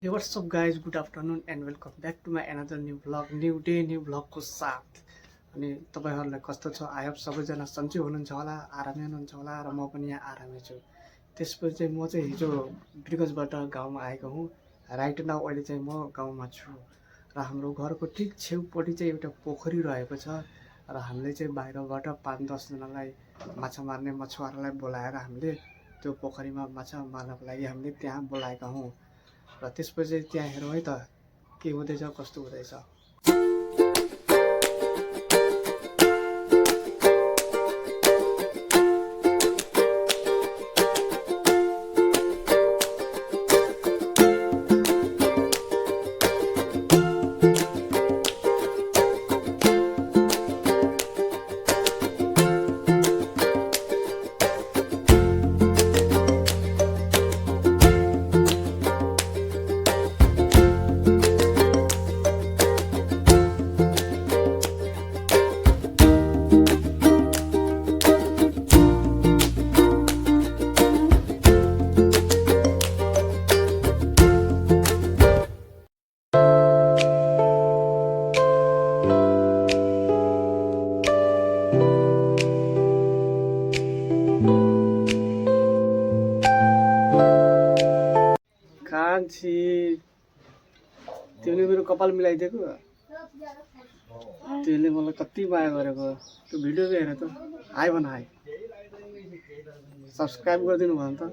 Hey, what's up, guys? Good afternoon and welcome back to my another new vlog, new day, new vlog को साथ। अनि तपाईँहरूलाई कस्तो छ? आई होप सबैजना सन्चै हुनुहुन्छ होला, आरामै हुनुहुन्छ होला र म पनि यहाँ आरामै छु। त्यसपछि चाहिँ म चाहिँ हिजो बिरगंजबाट गाउँमा आएको हुँ। राइट नाउ अहिले चाहिँ म गाउँमा छु र हाम्रो घरको ठिक छेउपट्टि चाहिँ एउटा पोखरी रहेको छ र हामीले चाहिँ बाहिरबाट 5-10 जनालाई माछा मार्ने मछुवारालाई बोलाएर हामीले त्यो पोखरीमा माछा मार्नको लागि हामीले त्यहाँ बोलाएका हौँ। र त्यसपछि त्यहाँ हेरौँ है त के हुँदैछ कस्तो हुँदैछ। कान्छी तिमीले मेरो कपाल मिलाइदिएको, त्यसले मलाई कति माया गरेको। त्यो भिडियो चाहिँ हेर त, हाई भन, हाई सब्सक्राइब गरिदिनु भयो नि त।